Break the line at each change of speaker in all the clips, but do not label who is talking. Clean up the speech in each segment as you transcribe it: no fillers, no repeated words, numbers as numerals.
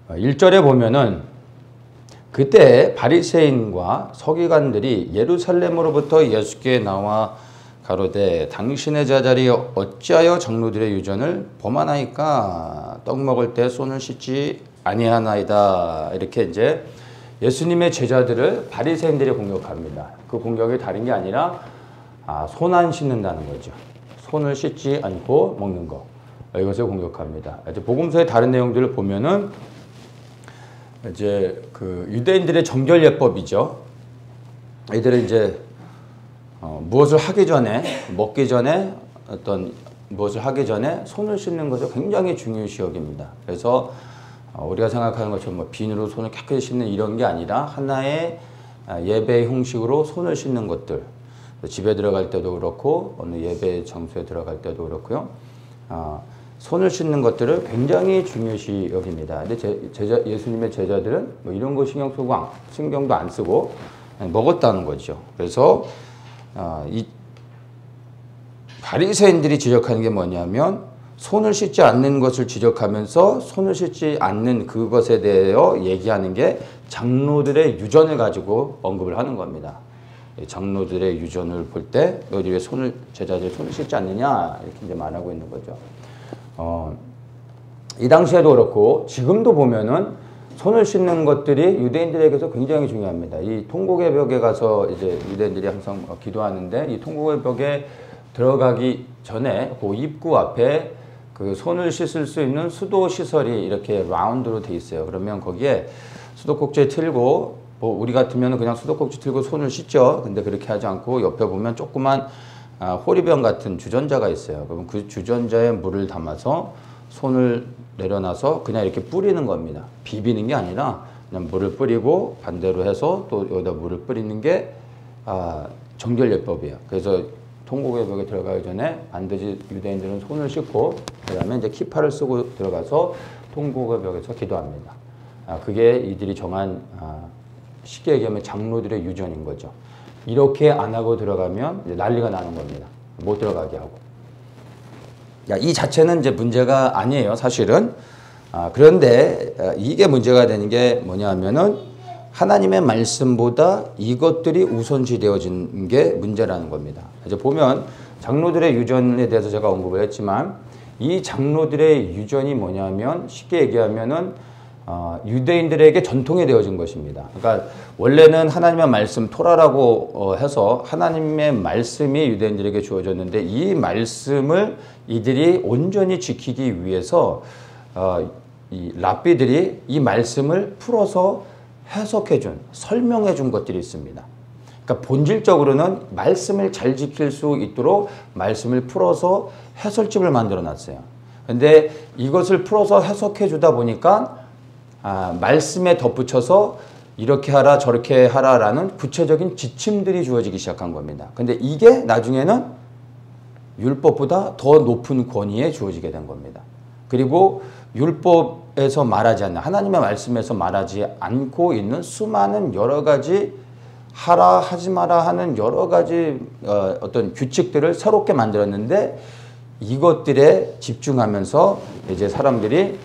1절에 보면은 그때 바리새인과 서기관들이 예루살렘으로부터 예수께 나와 가로되 당신의 제자들이 어찌하여 장로들의 유전을 범하나이까? 떡 먹을 때 손을 씻지 아니하나이다. 이렇게 이제 예수님의 제자들을 바리새인들이 공격합니다. 그 공격이 다른 게 아니라 손 안 씻는다는 거죠. 손을 씻지 않고 먹는 거. 이것을 공격합니다. 이제 복음서의 다른 내용들을 보면은 이제 그 유대인들의 정결 예법이죠. 이들은 이제 무엇을 하기 전에, 먹기 전에, 어떤 무엇을 하기 전에 손을 씻는 것을 굉장히 중요시 여깁니다. 그래서 우리가 생각하는 것처럼 뭐 비누로 손을 깨끗이 씻는 이런 게 아니라 하나의 예배 형식으로 손을 씻는 것들, 집에 들어갈 때도 그렇고 어느 예배 장소에 들어갈 때도 그렇고요. 손을 씻는 것들을 굉장히 중요시 여깁니다. 근데 예수님의 제자들은 뭐 이런 거 신경도 안 쓰고 먹었다는 거죠. 그래서 이 바리새인들이 지적하는 게 뭐냐면 손을 씻지 않는 것을 지적하면서 손을 씻지 않는 그것에 대하여 얘기하는 게 장로들의 유전을 가지고 언급을 하는 겁니다. 장로들의 유전을 볼 때 너희들이 왜 제자들이 손을 씻지 않느냐 이렇게 이제 말하고 있는 거죠. 이 당시에도 그렇고 지금도 보면은 손을 씻는 것들이 유대인들에게서 굉장히 중요합니다. 이 통곡의 벽에 가서 이제 유대인들이 항상 기도하는데 이 통곡의 벽에 들어가기 전에 그 입구 앞에 그 손을 씻을 수 있는 수도 시설이 이렇게 라운드로 돼 있어요. 그러면 거기에 수도꼭지 틀고 뭐 우리 같으면 그냥 수도꼭지 틀고 손을 씻죠. 근데 그렇게 하지 않고 옆에 보면 조그만 호리병 같은 주전자가 있어요. 그럼 그 주전자에 물을 담아서 손을 내려놔서 그냥 이렇게 뿌리는 겁니다. 비비는 게 아니라 그냥 물을 뿌리고 반대로 해서 또 여기다 물을 뿌리는 게 정결예법이에요. 그래서 통곡의 벽에 들어가기 전에 반드시 유대인들은 손을 씻고 그다음에 이제 키파를 쓰고 들어가서 통곡의 벽에서 기도합니다. 그게 이들이 정한 쉽게 얘기하면 장로들의 유전인 거죠. 이렇게 안 하고 들어가면 이제 난리가 나는 겁니다. 못 들어가게 하고. 이 자체는 이제 문제가 아니에요, 사실은. 그런데 이게 문제가 되는 게 뭐냐 하면은 하나님의 말씀보다 이것들이 우선시 되어진 게 문제라는 겁니다. 이제 보면 장로들의 유전에 대해서 제가 언급을 했지만 이 장로들의 유전이 뭐냐면 쉽게 얘기하면은 유대인들에게 전통이 되어진 것입니다. 그러니까 원래는 하나님의 말씀 토라라고 해서 하나님의 말씀이 유대인들에게 주어졌는데 이 말씀을 이들이 온전히 지키기 위해서 이 랍비들이 이 말씀을 풀어서 해석해준, 설명해준 것들이 있습니다. 그러니까 본질적으로는 말씀을 잘 지킬 수 있도록 말씀을 풀어서 해설집을 만들어 놨어요. 근데 이것을 풀어서 해석해 주다 보니까 말씀에 덧붙여서 이렇게 하라 저렇게 하라라는 구체적인 지침들이 주어지기 시작한 겁니다. 근데 이게 나중에는 율법보다 더 높은 권위에 주어지게 된 겁니다. 그리고 율법에서 말하지 않는 하나님의 말씀에서 말하지 않고 있는 수많은 여러 가지 하라 하지 마라 하는 여러 가지 어떤 규칙들을 새롭게 만들었는데 이것들에 집중하면서 이제 사람들이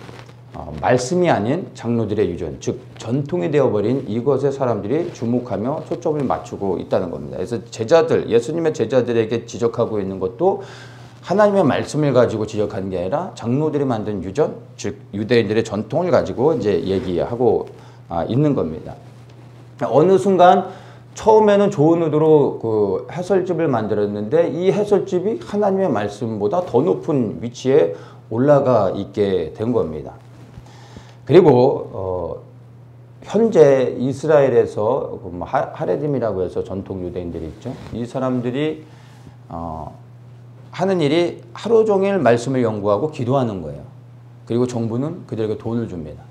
말씀이 아닌 장로들의 유전, 즉 전통이 되어버린 이것에 사람들이 주목하며 초점을 맞추고 있다는 겁니다. 그래서 예수님의 제자들에게 지적하고 있는 것도 하나님의 말씀을 가지고 지적하는 게 아니라 장로들이 만든 유전, 즉 유대인들의 전통을 가지고 이제 얘기하고 있는 겁니다. 어느 순간 처음에는 좋은 의도로 그 해설집을 만들었는데 이 해설집이 하나님의 말씀보다 더 높은 위치에 올라가 있게 된 겁니다. 그리고 현재 이스라엘에서 하레딤이라고 해서 전통 유대인들이 있죠. 이 사람들이 하는 일이 하루 종일 말씀을 연구하고 기도하는 거예요. 그리고 정부는 그들에게 돈을 줍니다.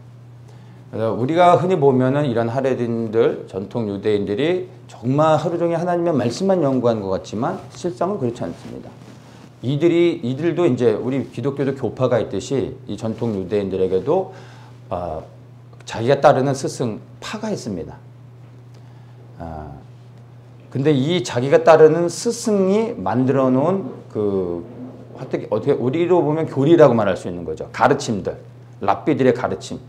그래서 우리가 흔히 보면은 이런 하레딘들, 전통 유대인들이 정말 하루 종일 하나님의 말씀만 연구하는 것 같지만 실상은 그렇지 않습니다. 이들도 이제 우리 기독교도 교파가 있듯이 이 전통 유대인들에게도 자기가 따르는 스승 파가 있습니다. 근데 이 자기가 따르는 스승이 만들어 놓은 어떻게 우리로 보면 교리라고 말할 수 있는 거죠. 가르침들, 랍비들의 가르침.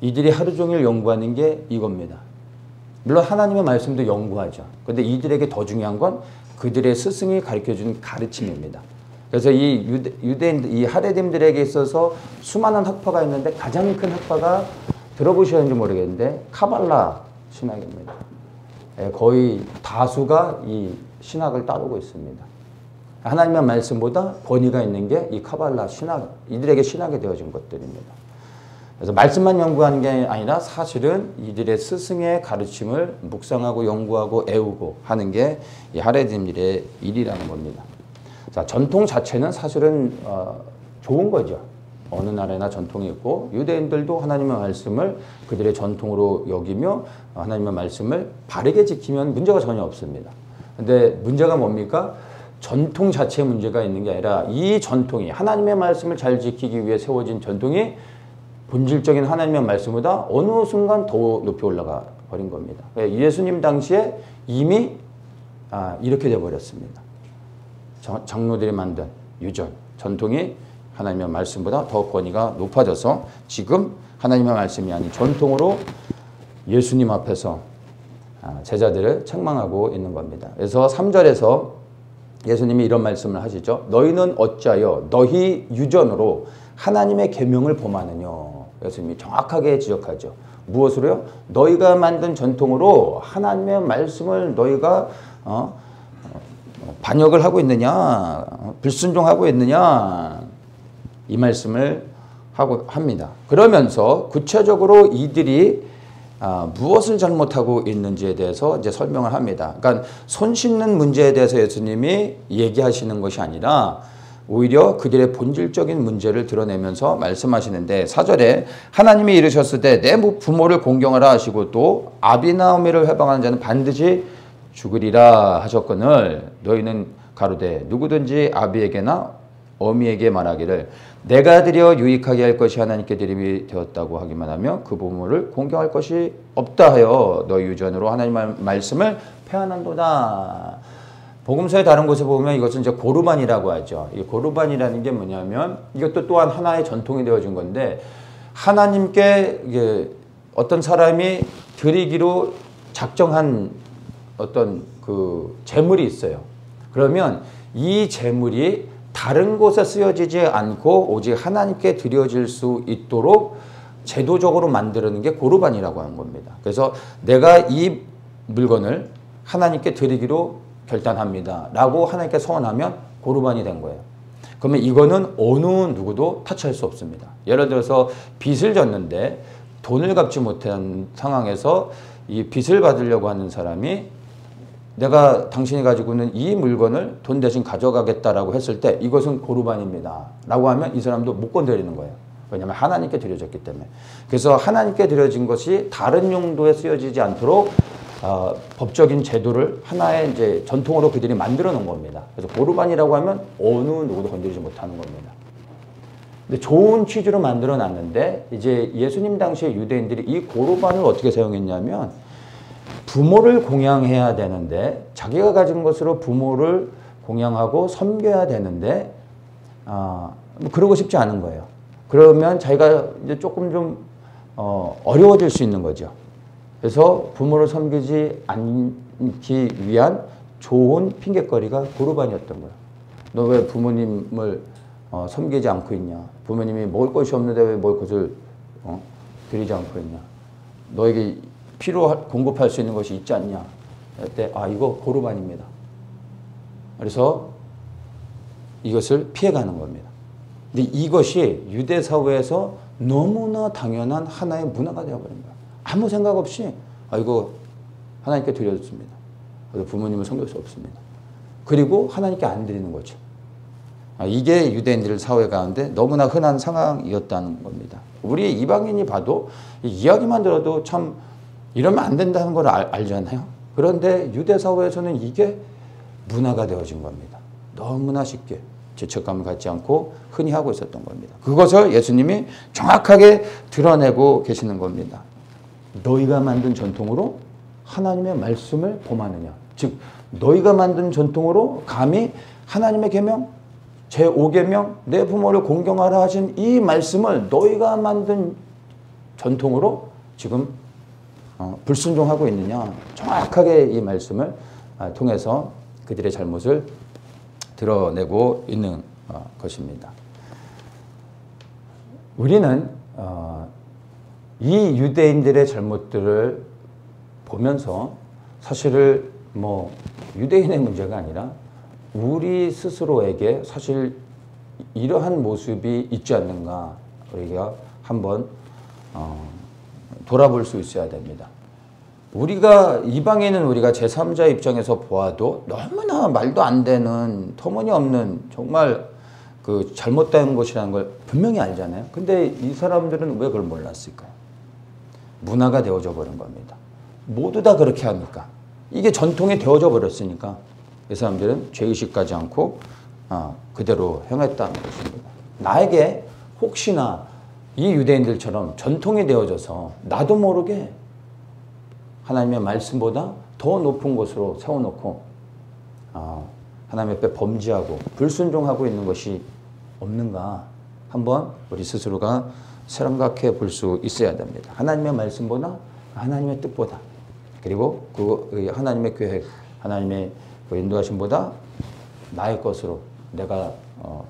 이들이 하루 종일 연구하는 게 이겁니다. 물론 하나님의 말씀도 연구하죠. 그런데 이들에게 더 중요한 건 그들의 스승이 가르쳐준 가르침입니다. 그래서 이 유대인, 이 하레딤들에게 있어서 수많은 학파가 있는데 가장 큰 학파가 들어보셨는지 모르겠는데 카발라 신학입니다. 거의 다수가 이 신학을 따르고 있습니다. 하나님의 말씀보다 권위가 있는 게 이 카발라 신학, 이들에게 신학이 되어진 것들입니다. 그래서 말씀만 연구하는 게 아니라 사실은 이들의 스승의 가르침을 묵상하고 연구하고 애우고 하는 게 이 하레딤들의 일이라는 겁니다. 자, 전통 자체는 사실은 좋은 거죠. 어느 나라나 전통이 있고 유대인들도 하나님의 말씀을 그들의 전통으로 여기며 하나님의 말씀을 바르게 지키면 문제가 전혀 없습니다. 근데 문제가 뭡니까? 전통 자체에 문제가 있는 게 아니라 이 전통이 하나님의 말씀을 잘 지키기 위해 세워진 전통이 본질적인 하나님의 말씀보다 어느 순간 더 높이 올라가 버린 겁니다. 예수님 당시에 이미 이렇게 돼버렸습니다. 장로들이 만든 유전, 전통이 하나님의 말씀보다 더 권위가 높아져서 지금 하나님의 말씀이 아닌 전통으로 예수님 앞에서 제자들을 책망하고 있는 겁니다. 그래서 3절에서 예수님이 이런 말씀을 하시죠. 너희는 어찌하여 너희 유전으로 하나님의 계명을 범하느냐. 예수님이 정확하게 지적하죠. 무엇으로요? 너희가 만든 전통으로 하나님의 말씀을 너희가 반역을 하고 있느냐, 불순종하고 있느냐, 이 말씀을 합니다. 그러면서 구체적으로 이들이 무엇을 잘못하고 있는지에 대해서 이제 설명을 합니다. 그러니까 손 씻는 문제에 대해서 예수님이 얘기하시는 것이 아니라 오히려 그들의 본질적인 문제를 드러내면서 말씀하시는데 4절에 하나님이 이르셨을 때 내 부모를 공경하라 하시고 또 아비나 어미를 회방하는 자는 반드시 죽으리라 하셨거늘 너희는 가로되 누구든지 아비에게나 어미에게 말하기를 내가 드려 유익하게 할 것이 하나님께 드림이 되었다고 하기만 하며 그 부모를 공경할 것이 없다 하여 너희 유전으로 하나님의 말씀을 폐하는도다. 복음서의 다른 곳에 보면 이것은 이제 고르반이라고 하죠. 이 고르반이라는 게 뭐냐면 이것도 또한 하나의 전통이 되어진 건데 하나님께 이게 어떤 사람이 드리기로 작정한 어떤 그 제물이 있어요. 그러면 이 제물이 다른 곳에 쓰여지지 않고 오직 하나님께 드려질 수 있도록 제도적으로 만드는 게 고르반이라고 하는 겁니다. 그래서 내가 이 물건을 하나님께 드리기로 결단합니다. 라고 하나님께 서원하면 고르반이 된 거예요. 그러면 이거는 어느 누구도 타치할 수 없습니다. 예를 들어서 빚을 졌는데 돈을 갚지 못한 상황에서 이 빚을 받으려고 하는 사람이 내가 당신이 가지고 있는 이 물건을 돈 대신 가져가겠다라고 했을 때 이것은 고르반입니다. 라고 하면 이 사람도 못 건드리는 거예요. 왜냐하면 하나님께 드려졌기 때문에. 그래서 하나님께 드려진 것이 다른 용도에 쓰여지지 않도록 법적인 제도를 하나의 이제 전통으로 그들이 만들어 놓은 겁니다. 그래서 고르반이라고 하면 어느 누구도 건드리지 못하는 겁니다. 근데 좋은 취지로 만들어 놨는데 이제 예수님 당시에 유대인들이 이 고르반을 어떻게 사용했냐면 부모를 공양해야 되는데 자기가 가진 것으로 부모를 공양하고 섬겨야 되는데 그러고 싶지 않은 거예요. 그러면 자기가 이제 조금 좀 어려워질 수 있는 거죠. 그래서 부모를 섬기지 않기 위한 좋은 핑곗거리가 고르반이었던 거예요. 너 왜 부모님을 섬기지 않고 있냐? 부모님이 먹을 것이 없는데 왜 먹을 것을 드리지 않고 있냐? 너에게 필요 공급할 수 있는 것이 있지 않냐? 그때 이거 고르반입니다. 그래서 이것을 피해가는 겁니다. 근데 이것이 유대 사회에서 너무나 당연한 하나의 문화가 되어버린 거예요. 아무 생각 없이 이거 하나님께 드려줬습니다. 그래서 부모님을 섬길 수 없습니다. 그리고 하나님께 안 드리는 거죠. 이게 유대인들 사회 가운데 너무나 흔한 상황이었다는 겁니다. 우리 이방인이 봐도 이야기만 들어도 참 이러면 안 된다는 걸 알잖아요. 그런데 유대 사회에서는 이게 문화가 되어진 겁니다. 너무나 쉽게 죄책감을 갖지 않고 흔히 하고 있었던 겁니다. 그것을 예수님이 정확하게 드러내고 계시는 겁니다. 너희가 만든 전통으로 하나님의 말씀을 범하느냐. 즉 너희가 만든 전통으로 감히 하나님의 계명 제5계명 내 부모를 공경하라 하신 이 말씀을 너희가 만든 전통으로 지금 불순종하고 있느냐. 정확하게 이 말씀을 통해서 그들의 잘못을 드러내고 있는 것입니다. 우리는 이 유대인들의 잘못들을 보면서 사실을 뭐 유대인의 문제가 아니라 우리 스스로에게 사실 이러한 모습이 있지 않는가 우리가 한번 돌아볼 수 있어야 됩니다. 우리가 이방인은 우리가 제3자 입장에서 보아도 너무나 말도 안 되는 터무니없는 정말 그 잘못된 것이라는 걸 분명히 알잖아요. 근데 이 사람들은 왜 그걸 몰랐을까요? 문화가 되어져 버린 겁니다. 모두 다 그렇게 하니까. 이게 전통이 되어져 버렸으니까 이 사람들은 죄의식하지 않고 그대로 행했다는 것입니다. 나에게 혹시나 이 유대인들처럼 전통이 되어져서 나도 모르게 하나님의 말씀보다 더 높은 곳으로 세워놓고 하나님 앞에 범죄하고 불순종하고 있는 것이 없는가 한번 우리 스스로가 생각해 볼 수 있어야 됩니다. 하나님의 말씀보다 하나님의 뜻보다 그리고 그 하나님의 계획 하나님의 인도하심보다 나의 것으로 내가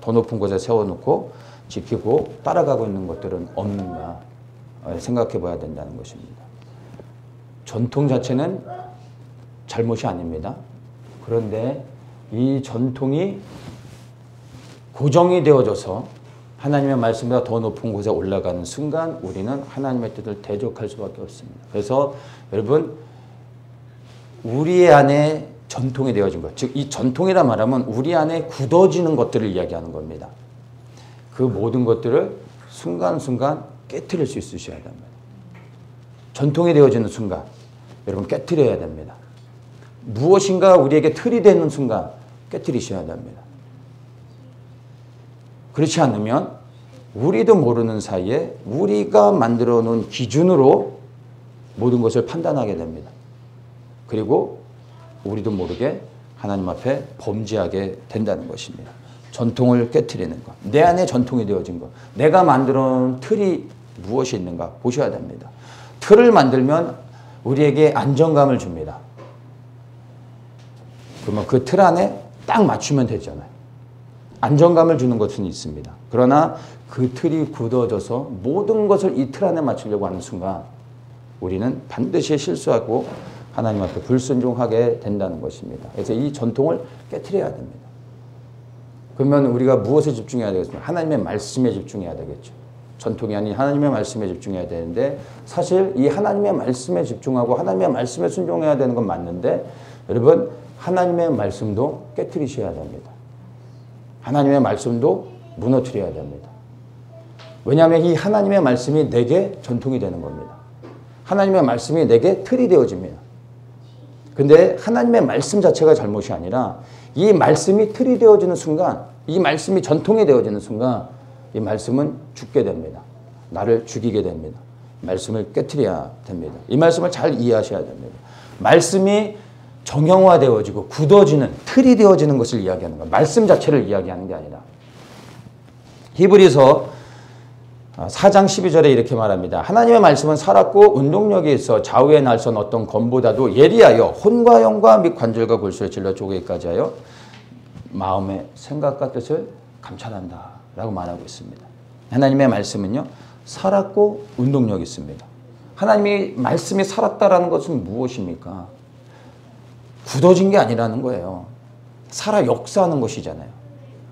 더 높은 곳에 세워놓고 지키고 따라가고 있는 것들은 없는가 생각해 봐야 된다는 것입니다. 전통 자체는 잘못이 아닙니다. 그런데 이 전통이 고정이 되어져서 하나님의 말씀보다 더 높은 곳에 올라가는 순간 우리는 하나님의 뜻을 대적할 수밖에 없습니다. 그래서 여러분 우리 안에 전통이 되어진 것, 즉 이 전통이라 말하면 우리 안에 굳어지는 것들을 이야기하는 겁니다. 그 모든 것들을 순간순간 깨트릴 수 있으셔야 됩니다. 전통이 되어지는 순간 여러분 깨트려야 됩니다. 무엇인가 우리에게 틀이 되는 순간 깨트리셔야 됩니다. 그렇지 않으면 우리도 모르는 사이에 우리가 만들어 놓은 기준으로 모든 것을 판단하게 됩니다. 그리고 우리도 모르게 하나님 앞에 범죄하게 된다는 것입니다. 전통을 깨트리는 것. 내 안에 전통이 되어진 것. 내가 만들어 놓은 틀이 무엇이 있는가 보셔야 됩니다. 틀을 만들면 우리에게 안정감을 줍니다. 그러면 그 틀 안에 딱 맞추면 되잖아요. 안정감을 주는 것은 있습니다. 그러나 그 틀이 굳어져서 모든 것을 이 틀 안에 맞추려고 하는 순간 우리는 반드시 실수하고 하나님 앞에 불순종하게 된다는 것입니다. 그래서 이 전통을 깨트려야 됩니다. 그러면 우리가 무엇에 집중해야 되겠습니까? 하나님의 말씀에 집중해야 되겠죠. 전통이 아닌 하나님의 말씀에 집중해야 되는데 사실 이 하나님의 말씀에 집중하고 하나님의 말씀에 순종해야 되는 건 맞는데 여러분 하나님의 말씀도 깨트리셔야 됩니다. 하나님의 말씀도 무너뜨려야 됩니다. 왜냐하면 이 하나님의 말씀이 내게 전통이 되는 겁니다. 하나님의 말씀이 내게 틀이 되어집니다. 근데 하나님의 말씀 자체가 잘못이 아니라 이 말씀이 틀이 되어지는 순간 이 말씀이 전통이 되어지는 순간 이 말씀은 죽게 됩니다. 나를 죽이게 됩니다. 말씀을 깨트려야 됩니다. 이 말씀을 잘 이해하셔야 됩니다. 말씀이 정형화되어지고 굳어지는 틀이 되어지는 것을 이야기하는 거예요. 말씀 자체를 이야기하는 게 아니라. 히브리서 4장 12절에 이렇게 말합니다. 하나님의 말씀은 살았고 운동력이 있어 좌우의 날선 어떤 검보다도 예리하여 혼과 영과 및 관절과 골수에 찔러 쪼개기까지 하여 마음의 생각과 뜻을 감찰한다 라고 말하고 있습니다. 하나님의 말씀은요 살았고 운동력이 있습니다. 하나님의 말씀이 살았다라는 것은 무엇입니까? 굳어진 게 아니라는 거예요. 살아 역사하는 것이잖아요.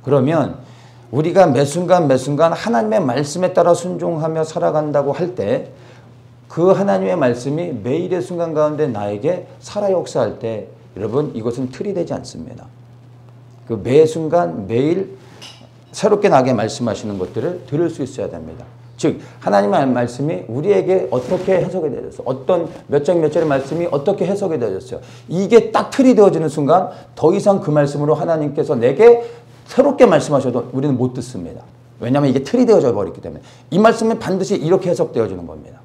그러면 우리가 매 순간 하나님의 말씀에 따라 순종하며 살아간다고 할 때 그 하나님의 말씀이 매일의 순간 가운데 나에게 살아 역사할 때 여러분 이것은 틀이 되지 않습니다. 그 매 순간 매일 새롭게 나게 말씀하시는 것들을 들을 수 있어야 됩니다. 즉 하나님의 말씀이 우리에게 어떻게 해석이 되어졌어요. 어떤 몇 장 몇 절의 말씀이 어떻게 해석이 되어졌어요. 이게 딱 틀이 되어지는 순간 더 이상 그 말씀으로 하나님께서 내게 새롭게 말씀하셔도 우리는 못 듣습니다. 왜냐하면 이게 틀이 되어져 버렸기 때문에. 이 말씀은 반드시 이렇게 해석되어지는 겁니다.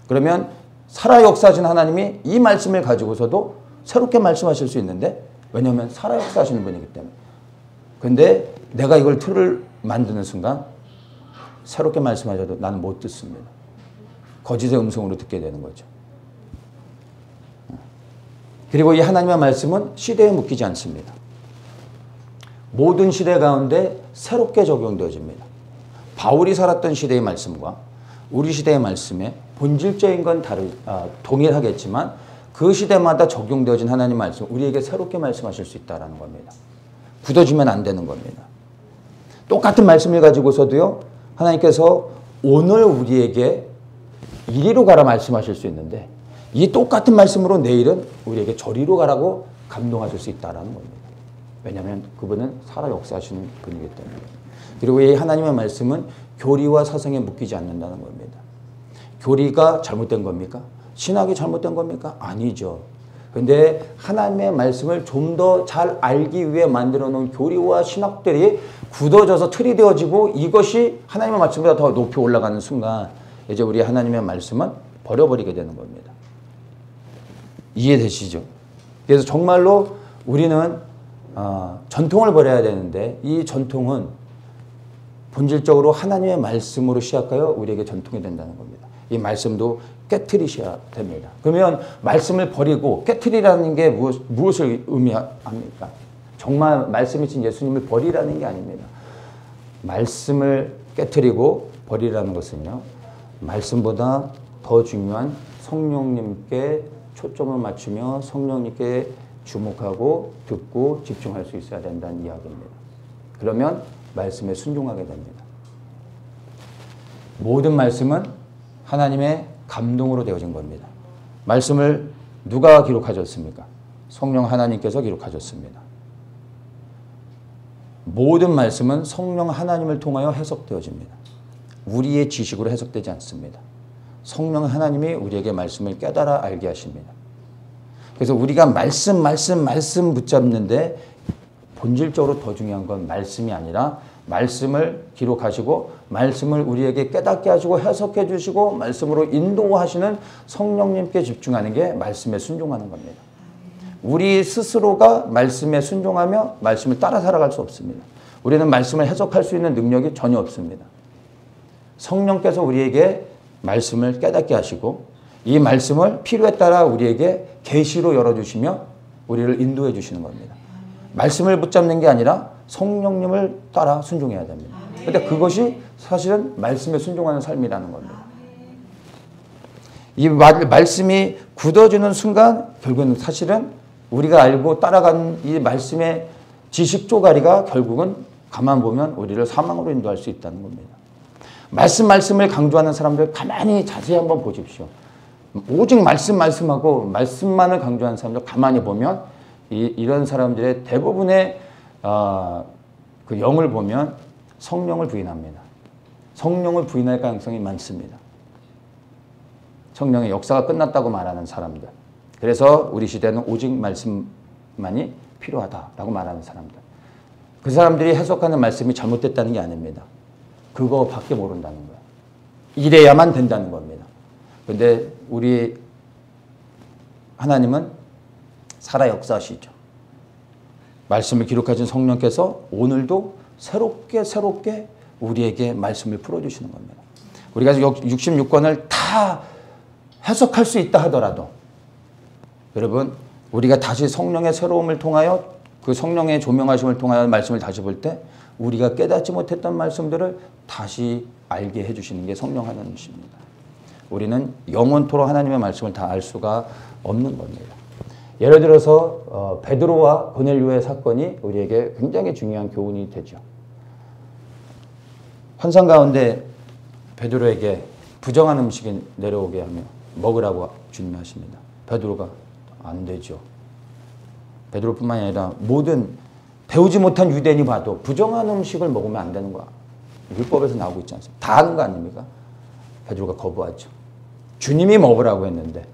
그러면 살아 역사하신 하나님이 이 말씀을 가지고서도 새롭게 말씀하실 수 있는데 왜냐하면 살아 역사하시는 분이기 때문에. 근데 내가 이걸 틀을 만드는 순간 새롭게 말씀하셔도 나는 못 듣습니다. 거짓의 음성으로 듣게 되는 거죠. 그리고 이 하나님의 말씀은 시대에 묶이지 않습니다. 모든 시대 가운데 새롭게 적용되어집니다. 바울이 살았던 시대의 말씀과 우리 시대의 말씀에 본질적인 건 동일하겠지만 그 시대마다 적용되어진 하나님 말씀, 우리에게 새롭게 말씀하실 수 있다는 겁니다. 굳어지면 안 되는 겁니다. 똑같은 말씀을 가지고서도요, 하나님께서 오늘 우리에게 이리로 가라 말씀하실 수 있는데 이 똑같은 말씀으로 내일은 우리에게 저리로 가라고 감동하실 수 있다는 겁니다. 왜냐하면 그분은 살아 역사하시는 분이기 때문에. 그리고 이 하나님의 말씀은 교리와 사상에 묶이지 않는다는 겁니다. 교리가 잘못된 겁니까? 신학이 잘못된 겁니까? 아니죠. 그런데 하나님의 말씀을 좀 더 잘 알기 위해 만들어 놓은 교리와 신학들이 굳어져서 틀이 되어지고 이것이 하나님의 말씀보다 더 높이 올라가는 순간 이제 우리 하나님의 말씀은 버려버리게 되는 겁니다. 이해되시죠? 그래서 정말로 우리는 전통을 버려야 되는데 이 전통은 본질적으로 하나님의 말씀으로 시작하여 우리에게 전통이 된다는 겁니다. 이 말씀도 깨트리셔야 됩니다. 그러면 말씀을 버리고 깨트리라는 게 무엇을 의미합니까? 정말 말씀이신 예수님을 버리라는 게 아닙니다. 말씀을 깨트리고 버리라는 것은요, 말씀보다 더 중요한 성령님께 초점을 맞추며 성령님께 주목하고 듣고 집중할 수 있어야 된다는 이야기입니다. 그러면 말씀에 순종하게 됩니다. 모든 말씀은 하나님의 감동으로 되어진 겁니다. 말씀을 누가 기록하셨습니까? 성령 하나님께서 기록하셨습니다. 모든 말씀은 성령 하나님을 통하여 해석되어집니다. 우리의 지식으로 해석되지 않습니다. 성령 하나님이 우리에게 말씀을 깨달아 알게 하십니다. 그래서 우리가 말씀 붙잡는데 본질적으로 더 중요한 건 말씀이 아니라 말씀을 기록하시고 말씀을 우리에게 깨닫게 하시고 해석해 주시고 말씀으로 인도하시는 성령님께 집중하는 게 말씀에 순종하는 겁니다. 우리 스스로가 말씀에 순종하며 말씀을 따라 살아갈 수 없습니다. 우리는 말씀을 해석할 수 있는 능력이 전혀 없습니다. 성령께서 우리에게 말씀을 깨닫게 하시고 이 말씀을 필요에 따라 우리에게 계시로 열어주시며 우리를 인도해 주시는 겁니다. 말씀을 붙잡는 게 아니라 성령님을 따라 순종해야 됩니다. 그런데 그것이 사실은 말씀에 순종하는 삶이라는 겁니다. 이 말씀이 굳어지는 순간 결국은 사실은 우리가 알고 따라가는 이 말씀의 지식 쪼가리가 결국은 가만 보면 우리를 사망으로 인도할 수 있다는 겁니다. 말씀을 강조하는 사람들 가만히 자세히 한번 보십시오. 오직 말씀하고 말씀만을 강조하는 사람들 가만히 보면 이런 사람들의 대부분의 그 영을 보면 성령을 부인합니다. 성령을 부인할 가능성이 많습니다. 성령의 역사가 끝났다고 말하는 사람들. 그래서 우리 시대는 오직 말씀만이 필요하다라고 말하는 사람들. 그 사람들이 해석하는 말씀이 잘못됐다는 게 아닙니다. 그거밖에 모른다는 거예요. 이래야만 된다는 겁니다. 그런데 우리 하나님은 살아 역사하시죠. 말씀을 기록하신 성령께서 오늘도 새롭게 우리에게 말씀을 풀어주시는 겁니다. 우리가 66권을 다 해석할 수 있다 하더라도 여러분 우리가 다시 성령의 새로움을 통하여 그 성령의 조명하심을 통하여 말씀을 다시 볼 때 우리가 깨닫지 못했던 말씀들을 다시 알게 해주시는 게 성령 하나님이십니다. 우리는 영원토록 하나님의 말씀을 다 알 수가 없는 겁니다. 예를 들어서 베드로와 고넬료의 사건이 우리에게 굉장히 중요한 교훈이 되죠. 환상 가운데 베드로에게 부정한 음식이 내려오게 하며 먹으라고 주님이 하십니다. 베드로가 안 되죠. 베드로뿐만 아니라 모든 배우지 못한 유대인이 봐도 부정한 음식을 먹으면 안 되는 거야. 율법에서 나오고 있지 않습니까? 다 아는 거 아닙니까? 베드로가 거부하죠. 주님이 먹으라고 했는데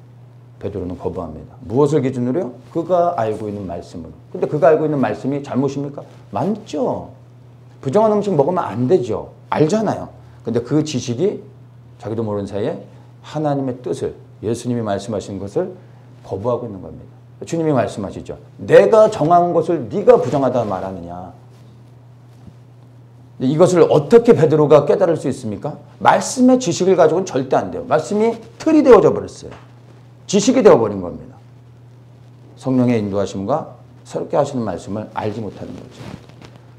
베드로는 거부합니다. 무엇을 기준으로요? 그가 알고 있는 말씀으로. 근데 그가 알고 있는 말씀이 잘못입니까? 맞죠. 부정한 음식 먹으면 안 되죠. 알잖아요. 근데 그 지식이 자기도 모르는 사이에 하나님의 뜻을, 예수님이 말씀하신 것을 거부하고 있는 겁니다. 주님이 말씀하시죠. 내가 정한 것을 네가 부정하다 말하느냐. 이것을 어떻게 베드로가 깨달을 수 있습니까? 말씀의 지식을 가지고는 절대 안 돼요. 말씀이 틀이 되어져 버렸어요. 지식이 되어버린 겁니다. 성령의 인도하심과 새롭게 하시는 말씀을 알지 못하는 거죠.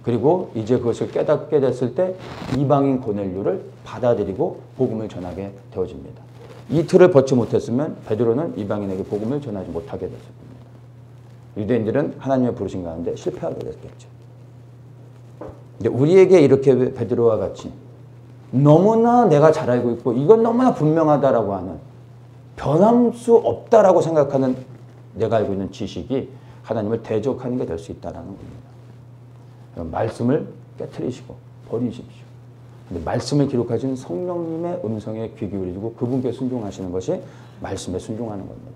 그리고 이제 그것을 깨닫게 됐을 때 이방인 고넬료를 받아들이고 복음을 전하게 되어집니다. 이 틀을 벗지 못했으면 베드로는 이방인에게 복음을 전하지 못하게 됐을 겁니다. 유대인들은 하나님의 부르신 가운데 실패하게 됐겠죠. 근데 우리에게 이렇게 베드로와 같이 너무나 내가 잘 알고 있고 이건 너무나 분명하다라고 하는 변할 수 없다라고 생각하는 내가 알고 있는 지식이 하나님을 대적하는 게 될 수 있다는 겁니다. 말씀을 깨트리시고 버리십시오. 근데 말씀을 기록하신 성령님의 음성에 귀 기울이고 그분께 순종하시는 것이 말씀에 순종하는 겁니다.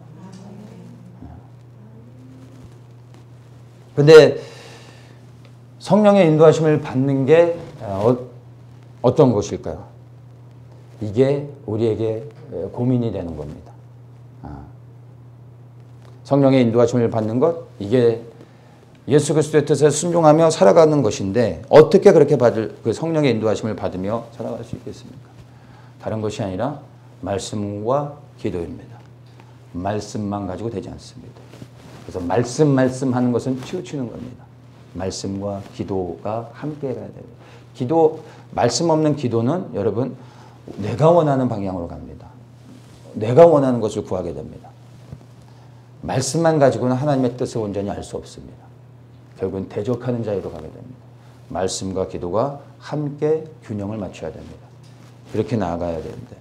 근데 성령의 인도하심을 받는 게 어떤 것일까요? 이게 우리에게 고민이 되는 겁니다. 성령의 인도하심을 받는 것, 이게 예수 그리스도의 뜻에 순종하며 살아가는 것인데 어떻게 그렇게 받을 그 성령의 인도하심을 받으며 살아갈 수 있겠습니까? 다른 것이 아니라 말씀과 기도입니다. 말씀만 가지고 되지 않습니다. 그래서 말씀 하는 것은 치우치는 겁니다. 말씀과 기도가 함께 가야 됩니다. 기도, 말씀 없는 기도는 여러분 내가 원하는 방향으로 갑니다. 내가 원하는 것을 구하게 됩니다. 말씀만 가지고는 하나님의 뜻을 온전히 알 수 없습니다. 결국은 대적하는 자리로 가게 됩니다. 말씀과 기도가 함께 균형을 맞춰야 됩니다. 이렇게 나아가야 되는데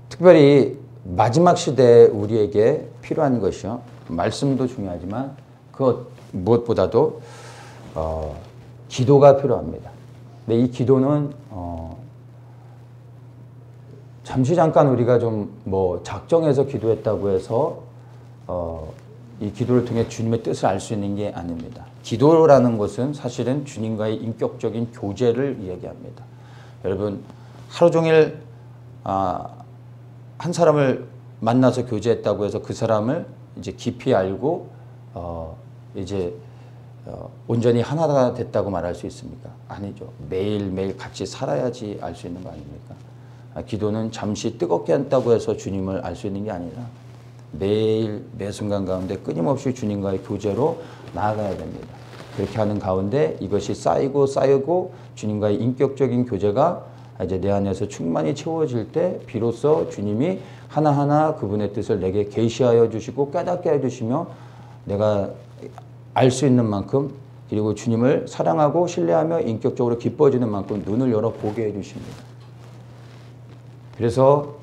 특별히 마지막 시대에 우리에게 필요한 것이요. 말씀도 중요하지만 그 무엇보다도 기도가 필요합니다. 근데 이 기도는 잠시 잠깐 우리가 좀 뭐 작정해서 기도했다고 해서 이 기도를 통해 주님의 뜻을 알 수 있는 게 아닙니다. 기도라는 것은 사실은 주님과의 인격적인 교제를 이야기합니다. 여러분 하루 종일 한 사람을 만나서 교제했다고 해서 그 사람을 이제 깊이 알고 온전히 하나가 됐다고 말할 수 있습니까? 아니죠. 매일매일 같이 살아야지 알 수 있는 거 아닙니까? 기도는 잠시 뜨겁게 한다고 해서 주님을 알 수 있는 게 아니라 매일 매 순간 가운데 끊임없이 주님과의 교제로 나아가야 됩니다. 그렇게 하는 가운데 이것이 쌓이고 주님과의 인격적인 교제가 이제 내 안에서 충만히 채워질 때 비로소 주님이 하나하나 그분의 뜻을 내게 계시하여 주시고 깨닫게 해주시며 내가 알 수 있는 만큼 그리고 주님을 사랑하고 신뢰하며 인격적으로 기뻐지는 만큼 눈을 열어 보게 해주십니다. 그래서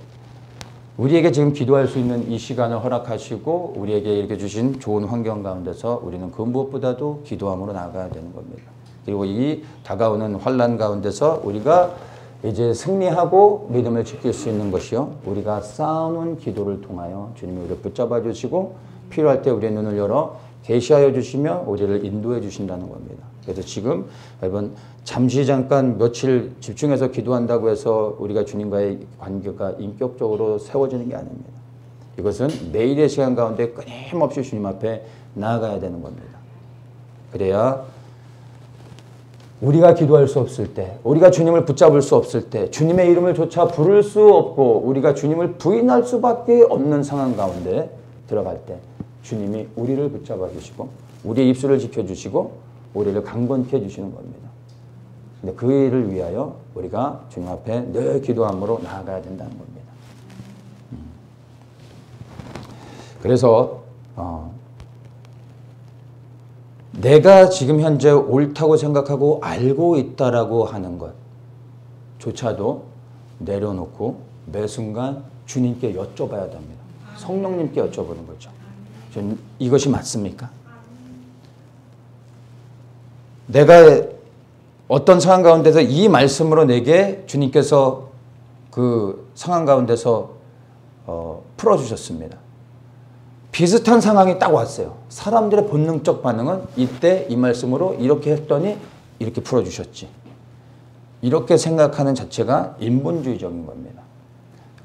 우리에게 지금 기도할 수 있는 이 시간을 허락하시고 우리에게 이렇게 주신 좋은 환경 가운데서 우리는 그 무엇보다도 기도함으로 나아가야 되는 겁니다. 그리고 이 다가오는 환난 가운데서 우리가 이제 승리하고 믿음을 지킬 수 있는 것이요. 우리가 쌓아놓은 기도를 통하여 주님이 우리를 붙잡아 주시고 필요할 때 우리의 눈을 열어 계시하여 주시며 우리를 인도해 주신다는 겁니다. 그래서 지금 여러분 잠시 잠깐 며칠 집중해서 기도한다고 해서 우리가 주님과의 관계가 인격적으로 세워지는 게 아닙니다. 이것은 매일의 시간 가운데 끊임없이 주님 앞에 나아가야 되는 겁니다. 그래야 우리가 기도할 수 없을 때, 우리가 주님을 붙잡을 수 없을 때, 주님의 이름을 조차 부를 수 없고 우리가 주님을 부인할 수밖에 없는 상황 가운데 들어갈 때 주님이 우리를 붙잡아 주시고 우리의 입술을 지켜주시고 우리를 강건케 해주시는 겁니다. 근데 그 일을 위하여 우리가 주님 앞에 늘 기도함으로 나아가야 된다는 겁니다. 그래서 내가 지금 현재 옳다고 생각하고 알고 있다라고 하는 것조차도 내려놓고 매 순간 주님께 여쭤봐야 됩니다. 성령님께 여쭤보는 거죠. 이것이 맞습니까? 내가 어떤 상황 가운데서 이 말씀으로 내게 주님께서 그 상황 가운데서 풀어주셨습니다. 비슷한 상황이 딱 왔어요. 사람들의 본능적 반응은 이때 이 말씀으로 이렇게 했더니 이렇게 풀어주셨지. 이렇게 생각하는 자체가 인본주의적인 겁니다.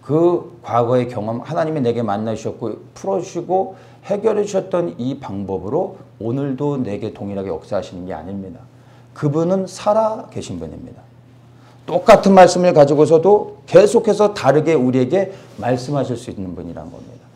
그 과거의 경험, 하나님이 내게 만나주셨고 풀어주시고 해결해 주셨던 이 방법으로 오늘도 내게 동일하게 역사하시는 게 아닙니다. 그분은 살아 계신 분입니다. 똑같은 말씀을 가지고서도 계속해서 다르게 우리에게 말씀하실 수 있는 분이라는 겁니다.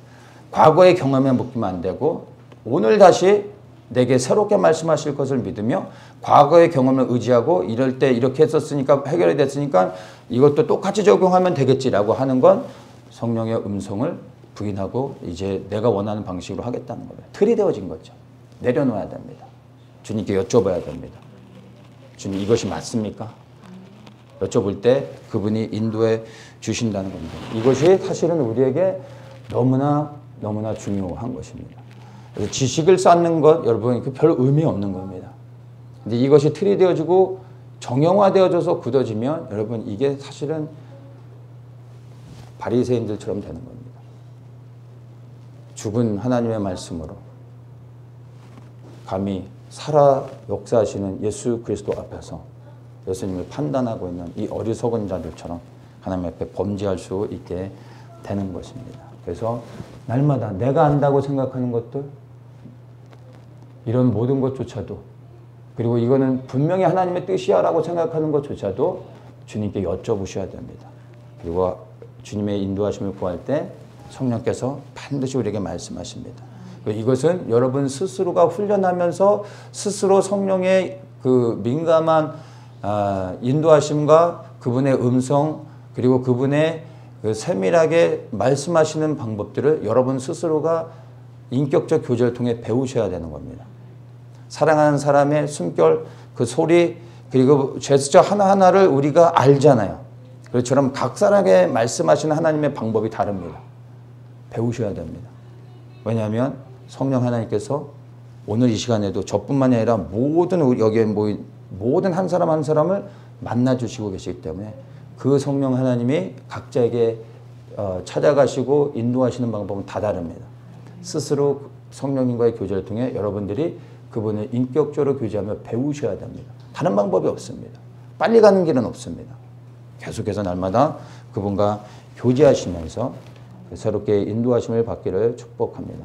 과거의 경험에 묶이면 안 되고 오늘 다시 내게 새롭게 말씀하실 것을 믿으며 과거의 경험을 의지하고 이럴 때 이렇게 했었으니까 해결이 됐으니까 이것도 똑같이 적용하면 되겠지라고 하는 건 성령의 음성을 부인하고 이제 내가 원하는 방식으로 하겠다는 거예요. 틀이 되어진 거죠. 내려놓아야 됩니다. 주님께 여쭤봐야 됩니다. 주님 이것이 맞습니까? 여쭤볼 때 그분이 인도해 주신다는 겁니다. 이것이 사실은 우리에게 너무나 중요한 것입니다. 그래서 지식을 쌓는 것 여러분 그 별 의미 없는 겁니다. 근데 이것이 틀이 되어지고 정형화되어져서 굳어지면 여러분 이게 사실은 바리새인들처럼 되는 겁니다. 죽은 하나님의 말씀으로 감히 살아 역사하시는 예수 그리스도 앞에서 예수님을 판단하고 있는 이 어리석은 자들처럼 하나님 앞에 범죄할 수 있게 되는 것입니다. 그래서 날마다 내가 안다고 생각하는 것들 이런 모든 것조차도 그리고 이거는 분명히 하나님의 뜻이야 라고 생각하는 것조차도 주님께 여쭤보셔야 됩니다. 그리고 주님의 인도하심을 구할 때 성령께서 반드시 우리에게 말씀하십니다. 이것은 여러분 스스로가 훈련하면서 스스로 성령의 그 민감한 인도하심과 그분의 음성 그리고 그분의 그 세밀하게 말씀하시는 방법들을 여러분 스스로가 인격적 교제를 통해 배우셔야 되는 겁니다. 사랑하는 사람의 숨결, 그 소리 그리고 제스처 하나하나를 우리가 알잖아요. 그처럼 각 사람에게 말씀하시는 하나님의 방법이 다릅니다. 배우셔야 됩니다. 왜냐하면 성령 하나님께서 오늘 이 시간에도 저뿐만이 아니라 모든 여기에 모인 모든 한 사람 한 사람을 만나주시고 계시기 때문에 그 성령 하나님이 각자에게 찾아가시고 인도하시는 방법은 다 다릅니다. 스스로 성령님과의 교제를 통해 여러분들이 그분을 인격적으로 교제하며 배우셔야 됩니다. 다른 방법이 없습니다. 빨리 가는 길은 없습니다. 계속해서 날마다 그분과 교제하시면서 새롭게 인도하심을 받기를 축복합니다.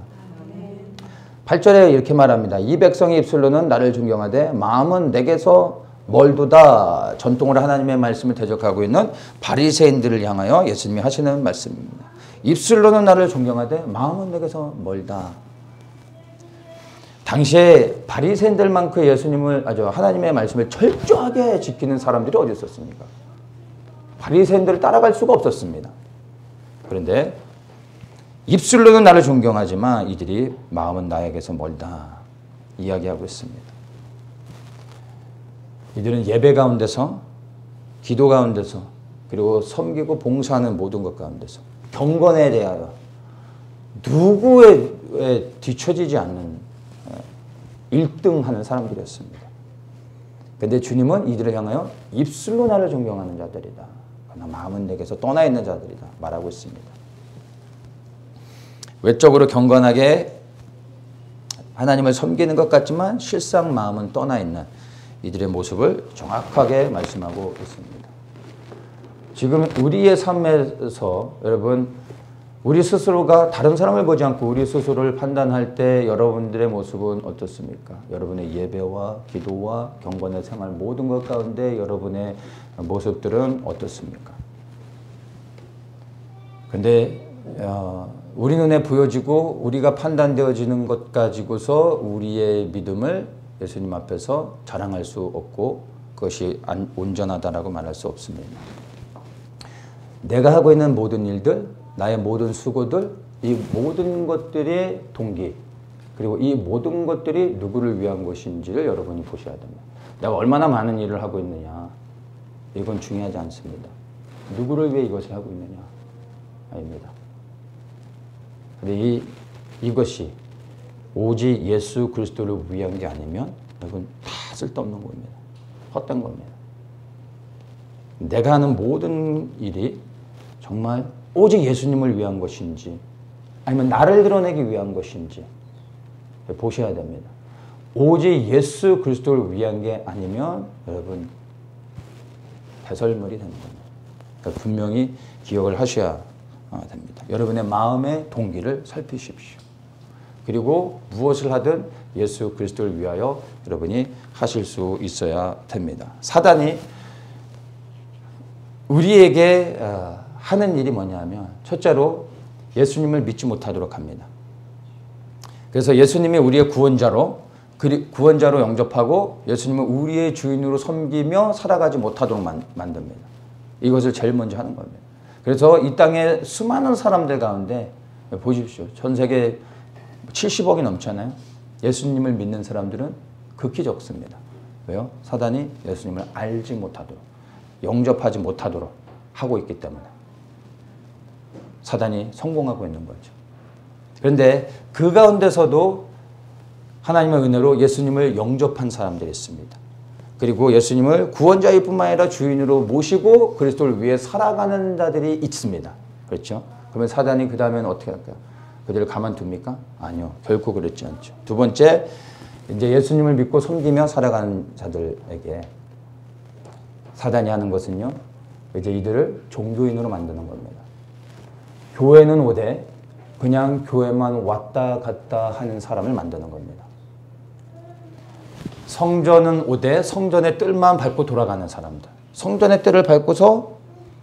8절에 이렇게 말합니다. 이 백성의 입술로는 나를 존경하되 마음은 내게서 멀도다. 전통으로 하나님의 말씀을 대적하고 있는 바리새인들을 향하여 예수님이 하시는 말씀입니다. 입술로는 나를 존경하되 마음은 내게서 멀다. 당시에 바리새인들만큼 예수님을 하나님의 말씀을 철저하게 지키는 사람들이 어디 있었습니까? 바리새인들을 따라갈 수가 없었습니다. 그런데 입술로는 나를 존경하지만 이들이 마음은 나에게서 멀다 이야기하고 있습니다. 이들은 예배 가운데서 기도 가운데서 그리고 섬기고 봉사하는 모든 것 가운데서 경건에 대하여 누구에 뒤처지지 않는 1등하는 사람들이었습니다. 그런데 주님은 이들을 향하여 입술로 나를 존경하는 자들이다. 그러나 마음은 내게서 떠나 있는 자들이다 말하고 있습니다. 외적으로 경건하게 하나님을 섬기는 것 같지만 실상 마음은 떠나 있는 이들의 모습을 정확하게 말씀하고 있습니다. 지금 우리의 삶에서 여러분 우리 스스로가 다른 사람을 보지 않고 우리 스스로를 판단할 때 여러분들의 모습은 어떻습니까? 여러분의 예배와 기도와 경건의 생활 모든 것 가운데 여러분의 모습들은 어떻습니까? 근데 우리 눈에 보여지고 우리가 판단되어지는 것 가지고서 우리의 믿음을 예수님 앞에서 자랑할 수 없고 그것이 온전하다라고 말할 수 없습니다. 내가 하고 있는 모든 일들, 나의 모든 수고들, 이 모든 것들의 동기 그리고 이 모든 것들이 누구를 위한 것인지를 여러분이 보셔야 됩니다. 내가 얼마나 많은 일을 하고 있느냐 이건 중요하지 않습니다. 누구를 위해 이것을 하고 있느냐 아닙니다. 근데 이것이 오직 예수 그리스도를 위한 게 아니면 여러분 다 쓸데없는 겁니다. 헛된 겁니다. 내가 하는 모든 일이 정말 오직 예수님을 위한 것인지 아니면 나를 드러내기 위한 것인지 보셔야 됩니다. 오직 예수 그리스도를 위한 게 아니면 여러분 배설물이 되는 겁니다. 그러니까 분명히 기억을 하셔야 됩니다. 여러분의 마음의 동기를 살피십시오. 그리고 무엇을 하든 예수 그리스도를 위하여 여러분이 하실 수 있어야 됩니다. 사단이 우리에게 하는 일이 뭐냐면 첫째로 예수님을 믿지 못하도록 합니다. 그래서 예수님이 우리의 구원자로 영접하고 예수님을 우리의 주인으로 섬기며 살아가지 못하도록 만듭니다. 이것을 제일 먼저 하는 겁니다. 그래서 이 땅에 수많은 사람들 가운데 보십시오. 전 세계 70억이 넘잖아요. 예수님을 믿는 사람들은 극히 적습니다. 왜요? 사단이 예수님을 알지 못하도록, 영접하지 못하도록 하고 있기 때문에 사단이 성공하고 있는 거죠. 그런데 그 가운데서도 하나님의 은혜로 예수님을 영접한 사람들이 있습니다. 그리고 예수님을 구원자일 뿐만 아니라 주인으로 모시고 그리스도를 위해 살아가는 자들이 있습니다. 그렇죠? 그러면 사단이 그 다음에는 어떻게 할까요? 그들을 가만둡니까? 아니요. 결코 그렇지 않죠. 두 번째, 이제 예수님을 믿고 섬기며 살아가는 자들에게 사단이 하는 것은요, 이제 이들을 종교인으로 만드는 겁니다. 교회는 오되 그냥 교회만 왔다 갔다 하는 사람을 만드는 겁니다. 성전은 오되 성전의 뜰만 밟고 돌아가는 사람들. 성전의 뜰을 밟고서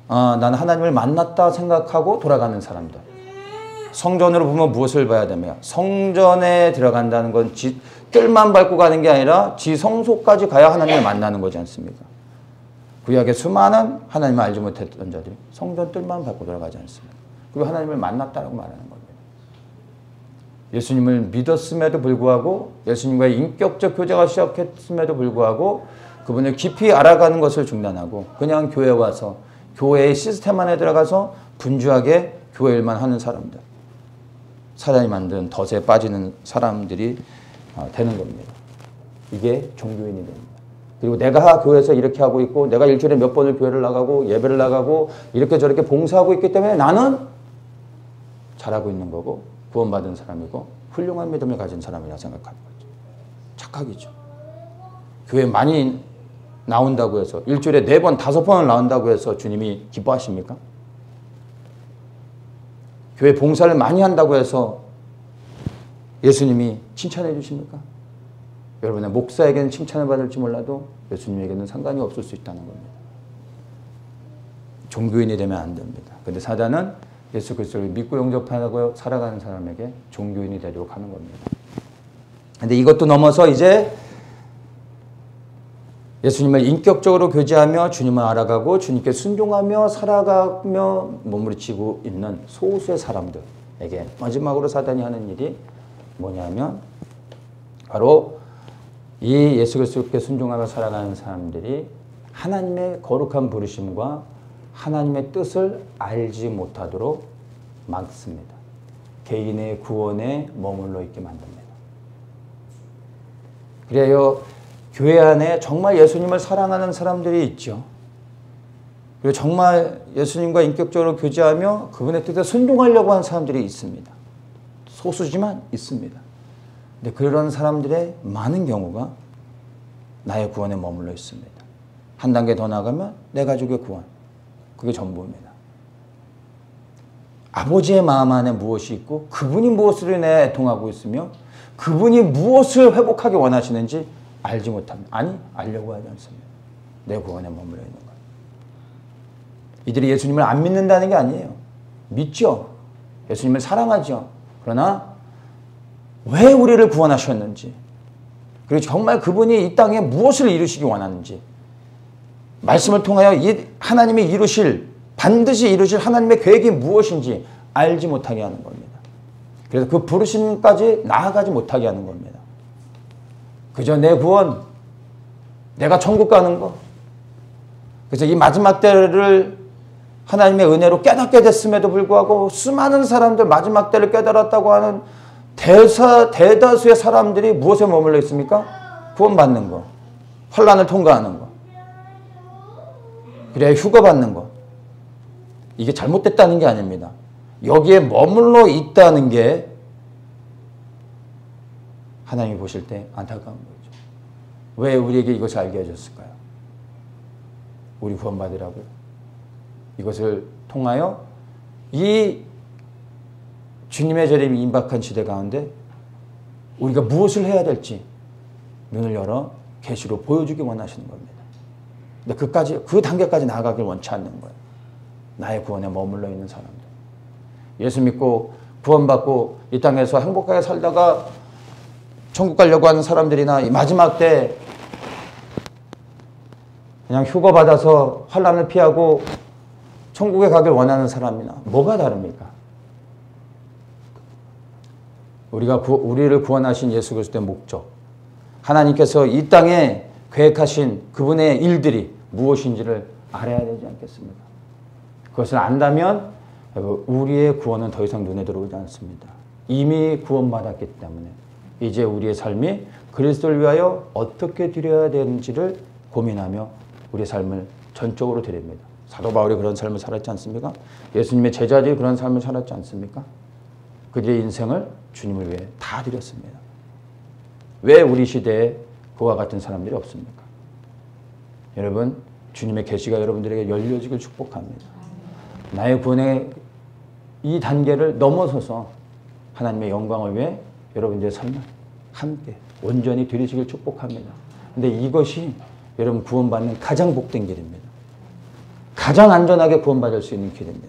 나는 하나님을 만났다 생각하고 돌아가는 사람들. 성전으로 보면 무엇을 봐야 되며 성전에 들어간다는 건 뜰만 밟고 가는 게 아니라 지 성소까지 가야 하나님을 만나는 거지 않습니까? 구약의 수많은 하나님을 알지 못했던 자들이 성전 뜰만 밟고 돌아가지 않습니까? 그리고 하나님을 만났다라고 말하는 겁니다. 예수님을 믿었음에도 불구하고 예수님과의 인격적 교제가 시작했음에도 불구하고 그분을 깊이 알아가는 것을 중단하고 그냥 교회에 와서 교회의 시스템 안에 들어가서 분주하게 교회 일만 하는 사람들. 사단이 만든 덫에 빠지는 사람들이 되는 겁니다. 이게 종교인이 됩니다. 그리고 내가 교회에서 이렇게 하고 있고 내가 일주일에 몇 번을 교회를 나가고 예배를 나가고 이렇게 저렇게 봉사하고 있기 때문에 나는 잘하고 있는 거고 구원받은 사람이고 훌륭한 믿음을 가진 사람이라 생각하는 거죠. 착각이죠. 교회 많이 나온다고 해서 일주일에 4번, 5번을 나온다고 해서 주님이 기뻐하십니까? 교회 봉사를 많이 한다고 해서 예수님이 칭찬해 주십니까? 여러분의 목사에게는 칭찬을 받을지 몰라도 예수님에게는 상관이 없을 수 있다는 겁니다. 종교인이 되면 안 됩니다. 그런데 사단은 예수 그리스도를 믿고 영접하고 살아가는 사람에게 종교인이 되도록 하는 겁니다. 그런데 이것도 넘어서 이제 예수님을 인격적으로 교제하며 주님을 알아가고 주님께 순종하며 살아가며 몸부림치고 있는 소수의 사람들에게 마지막으로 사단이 하는 일이 뭐냐면 바로 이 예수 그리스도께 순종하며 살아가는 사람들이 하나님의 거룩한 부르심과 하나님의 뜻을 알지 못하도록 막습니다. 개인의 구원에 머물러 있게 만듭니다. 그래요. 교회 안에 정말 예수님을 사랑하는 사람들이 있죠. 그리고 정말 예수님과 인격적으로 교제하며 그분의 뜻에 순종하려고 하는 사람들이 있습니다. 소수지만 있습니다. 근데 그런 사람들의 많은 경우가 나의 구원에 머물러 있습니다. 한 단계 더 나가면 내 가족의 구원. 그게 전부입니다. 아버지의 마음 안에 무엇이 있고 그분이 무엇으로 인해 애통하고 있으며 그분이 무엇을 회복하기 원하시는지 알지 못합니다. 아니, 알려고 하지 않습니다. 내 구원에 머물러 있는 거예요. 이들이 예수님을 안 믿는다는 게 아니에요. 믿죠. 예수님을 사랑하죠. 그러나 왜 우리를 구원하셨는지 그리고 정말 그분이 이 땅에 무엇을 이루시기 원하는지 말씀을 통하여 하나님이 반드시 이루실 하나님의 계획이 무엇인지 알지 못하게 하는 겁니다. 그래서 그 부르심까지 나아가지 못하게 하는 겁니다. 그저 내 구원, 내가 천국 가는 거. 그래서 이 마지막 때를 하나님의 은혜로 깨닫게 됐음에도 불구하고 수많은 사람들 마지막 때를 깨달았다고 하는 대다수의 사람들이 무엇에 머물러 있습니까? 구원받는 거, 환난을 통과하는 거, 그래야 휴가 받는 거. 이게 잘못됐다는 게 아닙니다. 여기에 머물러 있다는 게 하나님이 보실 때 안타까운 거죠. 왜 우리에게 이것을 알게 해줬을까요? 우리 구원받으라고요. 이것을 통하여 이 주님의 재림이 임박한 시대 가운데 우리가 무엇을 해야 될지 눈을 열어 계시로 보여주기 원하시는 겁니다. 근데 그 단계까지 나아가길 원치 않는 거예요. 나의 구원에 머물러 있는 사람들. 예수 믿고 구원받고 이 땅에서 행복하게 살다가 천국 가려고 하는 사람들이나 이 마지막 때 그냥 휴거 받아서 환난을 피하고 천국에 가길 원하는 사람이나 뭐가 다릅니까? 우리를 구원하신 예수 그리스도의 목적, 하나님께서 이 땅에 계획하신 그분의 일들이 무엇인지를 알아야 되지 않겠습니까? 그것을 안다면 우리의 구원은 더 이상 눈에 들어오지 않습니다. 이미 구원받았기 때문에 이제 우리의 삶이 그리스도를 위하여 어떻게 드려야 되는지를 고민하며 우리의 삶을 전적으로 드립니다. 사도 바울이 그런 삶을 살았지 않습니까? 예수님의 제자들이 그런 삶을 살았지 않습니까? 그들의 인생을 주님을 위해 다 드렸습니다. 왜 우리 시대에 그와 같은 사람들이 없습니까? 여러분, 주님의 계시가 여러분들에게 열려지길 축복합니다. 나의 구원의 이 단계를 넘어서서 하나님의 영광을 위해 여러분들의 삶을 함께 온전히 드리시길 축복합니다. 근데 이것이 여러분 구원받는 가장 복된 길입니다. 가장 안전하게 구원받을 수 있는 길입니다.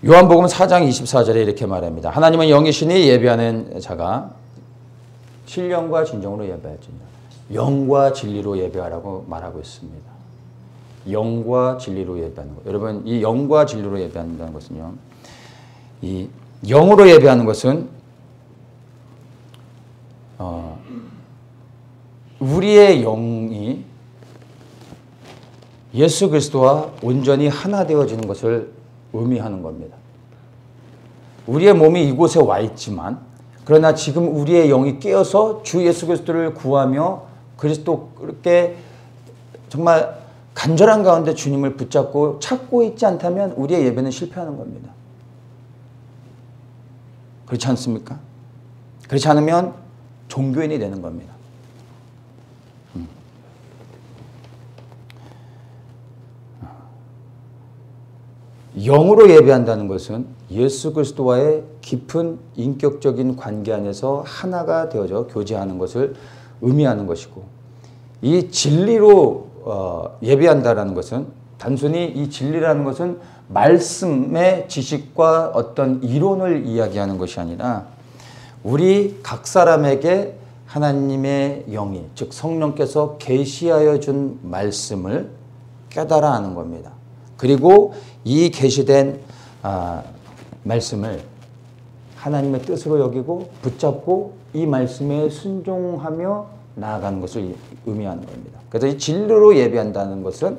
요한복음 4장 24절에 이렇게 말합니다. 하나님은 영이시니 예배하는 자가 신령과 진정으로 예배할지니라. 영과 진리로 예배하라고 말하고 있습니다. 영과 진리로 예배하는 것. 여러분, 이 영과 진리로 예배한다는 것은요, 이 영으로 예배하는 것은 우리의 영이 예수 그리스도와 온전히 하나 되어지는 것을 의미하는 겁니다. 우리의 몸이 이곳에 와 있지만, 그러나 지금 우리의 영이 깨어서 주 예수 그리스도를 구하며 그리스도께 정말 간절한 가운데 주님을 붙잡고 찾고 있지 않다면 우리의 예배는 실패하는 겁니다. 그렇지 않습니까? 그렇지 않으면 종교인이 되는 겁니다. 영으로 예배한다는 것은 예수 그리스도와의 깊은 인격적인 관계 안에서 하나가 되어져 교제하는 것을 의미하는 것이고, 이 진리로 예배한다는 것은 단순히 이 진리라는 것은 말씀의 지식과 어떤 이론을 이야기하는 것이 아니라 우리 각 사람에게 하나님의 영이, 즉 성령께서 계시하여 준 말씀을 깨달아 하는 겁니다. 그리고 이 계시된 말씀을 하나님의 뜻으로 여기고 붙잡고 이 말씀에 순종하며 나아가는 것을 의미하는 겁니다. 그래서 이 진리로 예배한다는 것은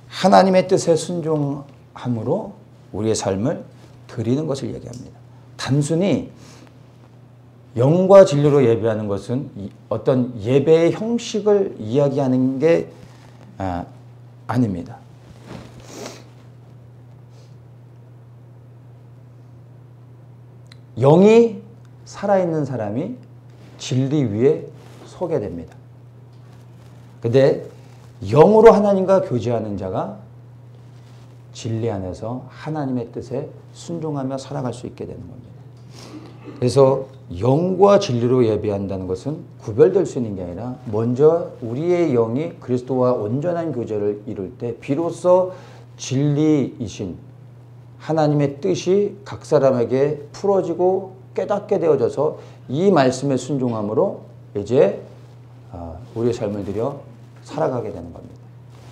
하나님의 뜻에 순종함으로 우리의 삶을 드리는 것을 얘기합니다. 단순히 영과 진리로 예배하는 것은 어떤 예배의 형식을 이야기하는 게 아닙니다. 영이 살아있는 사람이 진리 위에 서게 됩니다. 근데 영으로 하나님과 교제하는 자가 진리 안에서 하나님의 뜻에 순종하며 살아갈 수 있게 되는 겁니다. 그래서 영과 진리로 예배한다는 것은 구별될 수 있는 게 아니라 먼저 우리의 영이 그리스도와 온전한 교제를 이룰 때 비로소 진리이신 하나님의 뜻이 각 사람에게 풀어지고 깨닫게 되어져서 이 말씀에 순종함으로 이제 우리의 삶을 들여 살아가게 되는 겁니다.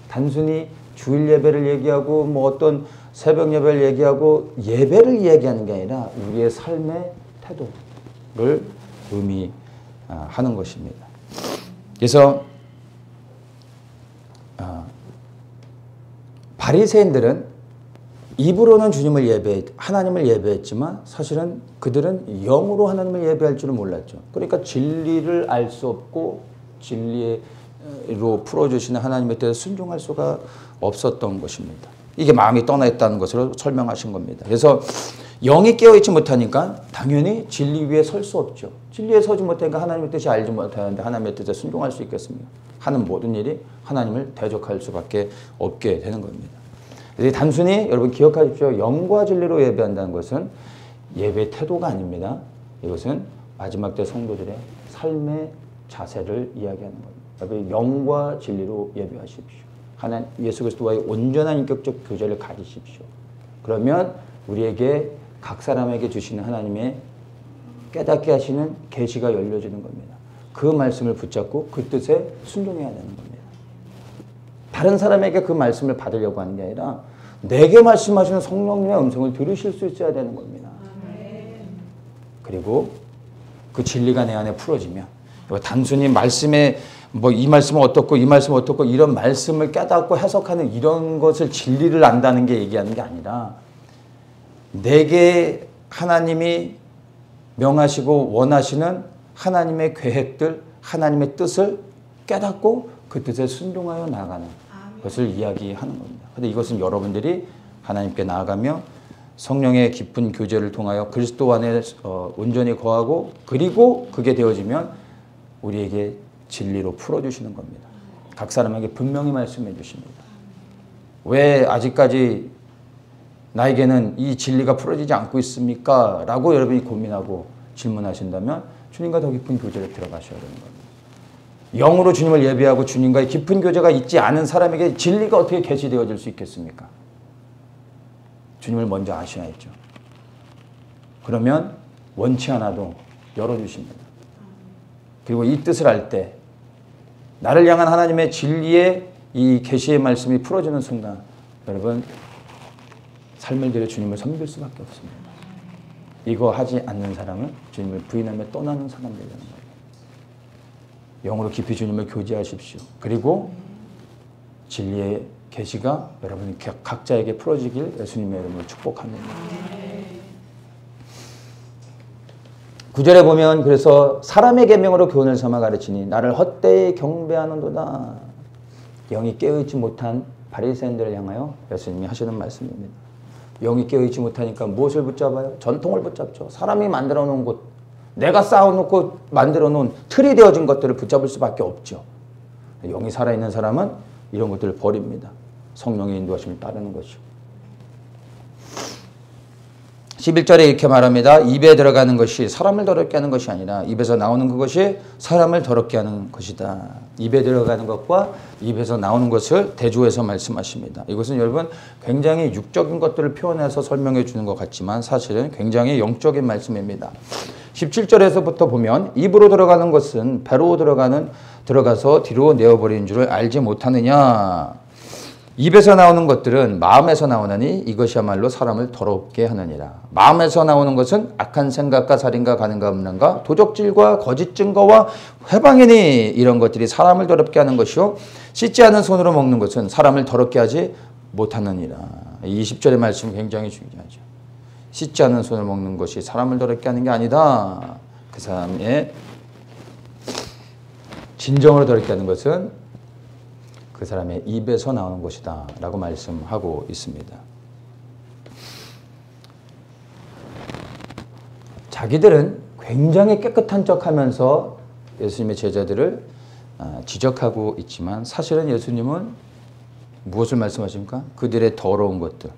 단순히 주일 예배를 얘기하고 뭐 어떤 새벽 예배를 얘기하고 예배를 얘기하는 게 아니라 우리의 삶의 태도를 의미하는 것입니다. 그래서 바리새인들은 입으로는 하나님을 예배했지만 사실은 그들은 영으로 하나님을 예배할 줄은 몰랐죠. 그러니까 진리를 알 수 없고 진리로 풀어주시는 하나님의 뜻에 순종할 수가 없었던 것입니다. 이게 마음이 떠나 있다는 것으로 설명하신 겁니다. 그래서 영이 깨어있지 못하니까 당연히 진리 위에 설 수 없죠. 진리에 서지 못하니까 하나님의 뜻이 알지 못하는데 하나님의 뜻에 순종할 수 있겠습니까? 하는 모든 일이 하나님을 대적할 수밖에 없게 되는 겁니다. 단순히 여러분 기억하십시오. 영과 진리로 예배한다는 것은 예배 태도가 아닙니다. 이것은 마지막 때 성도들의 삶의 자세를 이야기하는 겁니다. 영과 진리로 예배하십시오. 하나님 예수 그리스도와의 온전한 인격적 교제를 가지십시오. 그러면 우리에게 각 사람에게 주시는 하나님의 깨닫게 하시는 계시가 열려지는 겁니다. 그 말씀을 붙잡고 그 뜻에 순종해야 되는 겁니다. 다른 사람에게 그 말씀을 받으려고 하는 게 아니라 내게 말씀하시는 성령님의 음성을 들으실 수 있어야 되는 겁니다. 그리고 그 진리가 내 안에 풀어지면 단순히 말씀에 뭐 이 말씀은 어떻고 이 말씀은 어떻고 이런 말씀을 깨닫고 해석하는 이런 것을 진리를 안다는 게 얘기하는 게 아니라 내게 하나님이 명하시고 원하시는 하나님의 계획들, 하나님의 뜻을 깨닫고 그 뜻에 순종하여 나아가는 것을 이야기하는 겁니다. 그런데 이것은 여러분들이 하나님께 나아가며 성령의 깊은 교제를 통하여 그리스도 안에 온전히 거하고 그리고 그게 되어지면 우리에게 진리로 풀어주시는 겁니다. 각 사람에게 분명히 말씀해 주십니다. 왜 아직까지 나에게는 이 진리가 풀어지지 않고 있습니까? 라고 여러분이 고민하고 질문하신다면 주님과 더 깊은 교제를 들어가셔야 되는 겁니다. 영으로 주님을 예배하고 주님과의 깊은 교제가 있지 않은 사람에게 진리가 어떻게 계시되어질 수 있겠습니까? 주님을 먼저 아셔야죠. 그러면 원치 않아도 열어주십니다. 그리고 이 뜻을 알 때 나를 향한 하나님의 진리의 이 계시의 말씀이 풀어지는 순간 여러분 삶을 들여 주님을 섬길 수밖에 없습니다. 이거 하지 않는 사람은 주님을 부인하며 떠나는 사람이 되는 거예요. 영으로 깊이 주님을 교제하십시오. 그리고 진리의 계시가 여러분 각자에게 풀어지길 예수님의 이름으로 축복합니다. 9절에 보면 그래서 사람의 계명으로 교훈을 삼아 가르치니 나를 헛되이 경배하는도다. 영이 깨어있지 못한 바리새인들을 향하여 예수님이 하시는 말씀입니다. 영이 깨어있지 못하니까 무엇을 붙잡아요? 전통을 붙잡죠. 사람이 만들어 놓은 곳, 내가 쌓아놓고 만들어 놓은 틀이 되어진 것들을 붙잡을 수밖에 없죠. 영이 살아있는 사람은 이런 것들을 버립니다. 성령의 인도하심을 따르는 것이죠. 11절에 이렇게 말합니다. 입에 들어가는 것이 사람을 더럽게 하는 것이 아니라 입에서 나오는 그것이 사람을 더럽게 하는 것이다. 입에 들어가는 것과 입에서 나오는 것을 대조해서 말씀하십니다. 이것은 여러분 굉장히 육적인 것들을 표현해서 설명해 주는 것 같지만 사실은 굉장히 영적인 말씀입니다. 17절에서부터 보면 입으로 들어가는 것은 배로 들어가서 뒤로 내어버리는 줄을 알지 못하느냐. 입에서 나오는 것들은 마음에서 나오나니 이것이야말로 사람을 더럽게 하느니라. 마음에서 나오는 것은 악한 생각과 살인과 간음과 음란과 도적질과 거짓 증거와 회방이니 이런 것들이 사람을 더럽게 하는 것이요 씻지 않은 손으로 먹는 것은 사람을 더럽게 하지 못하느니라. 20절의 말씀 굉장히 중요하죠. 씻지 않은 손을 먹는 것이 사람을 더럽게 하는 게 아니다. 그 사람의 진정으로 더럽게 하는 것은 그 사람의 입에서 나오는 것이다 라고 말씀하고 있습니다. 자기들은 굉장히 깨끗한 척하면서 예수님의 제자들을 지적하고 있지만 사실은 예수님은 무엇을 말씀하십니까? 그들의 더러운 것들,